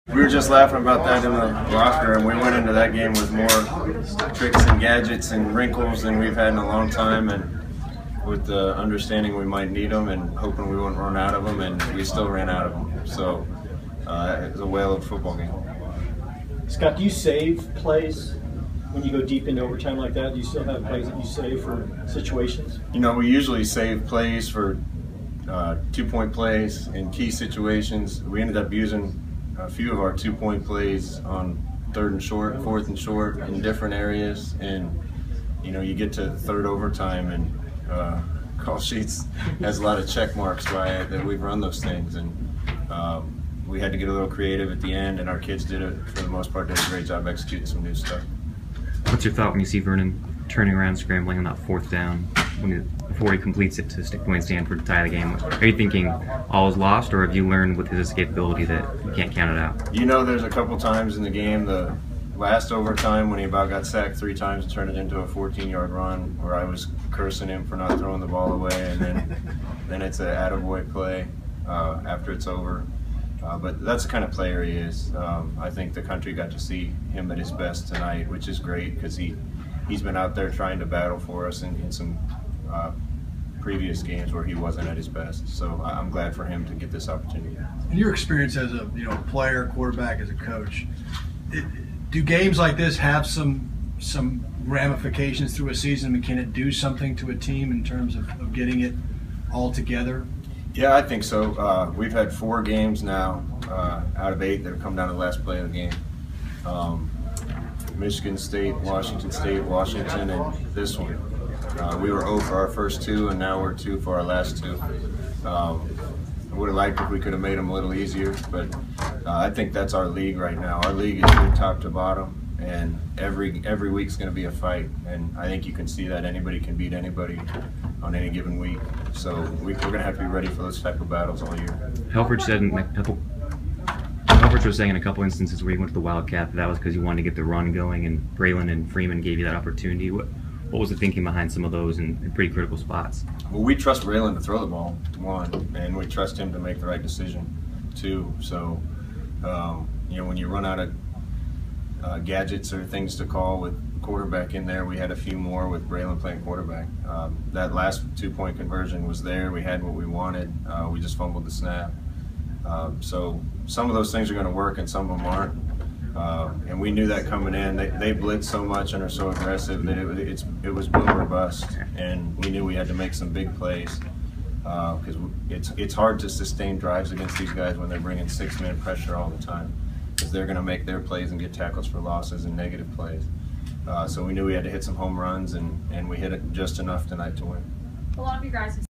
We were just laughing about that in the locker room. We went into that game with more tricks and gadgets and wrinkles than we've had in a long time, and with the understanding we might need them and hoping we wouldn't run out of them, and we still ran out of them. So it was a whale of a football game. Scott, do you save plays when you go deep into overtime like that? Do you still have plays that you save for situations? You know, we usually save plays for 2-point plays in key situations. We ended up using a few of our 2-point plays on 3rd and short, 4th and short in different areas, and you know, you get to 3rd overtime and call sheets has a lot of check marks by it that we've run those things, and we had to get a little creative at the end, and our kids did it for the most part. Did a great job executing some new stuff. What's your thought when you see Vernon turning around, scrambling on that 4th down before he completes it to stick point Stanford to tie the game? Are you thinking all is lost, or have you learned with his escapability that you can't count it out? You know, there's a couple times in the game, the last overtime when he about got sacked 3 times and turned it into a 14-yard run, where I was cursing him for not throwing the ball away, and then it's an attaboy play after it's over. But that's the kind of player he is. I think the country got to see him at his best tonight, which is great because he's been out there trying to battle for us in some previous games where he wasn't at his best. So I'm glad for him to get this opportunity. In your experience as a player, quarterback, as a coach, do games like this have some ramifications through a season? I mean, can it do something to a team in terms of getting it all together? Yeah, I think so. We've had 4 games now out of 8 that have come down to the last play of the game. Michigan State, Washington, and this one. We were 0 for our first 2, and now we're 2 for our last 2. I would have liked if we could have made them a little easier, but I think that's our league right now. Our league is good top to bottom, and every week's going to be a fight, and I think you can see that anybody can beat anybody on any given week. So we're going to have to be ready for those type of battles all year. Helfrich was saying in a couple instances where he went to the Wildcat that was because he wanted to get the run going, and Braylon and Freeman gave you that opportunity. What was the thinking behind some of those in pretty critical spots? Well, we trust Braylon to throw the ball, 1, and we trust him to make the right decision, 2. So, when you run out of gadgets or things to call with quarterback in there, we had a few more with Braylon playing quarterback. That last 2-point conversion was there. We had what we wanted. We just fumbled the snap. So some of those things are going to work and some of them aren't. And we knew that coming in. They blitz so much and are so aggressive that it was boom or bust. And we knew we had to make some big plays because it's hard to sustain drives against these guys when they're bringing 6-man pressure all the time, because they're going to make their plays and get tackles for losses and negative plays. So we knew we had to hit some home runs, and we hit it just enough tonight to win. A lot of you guys have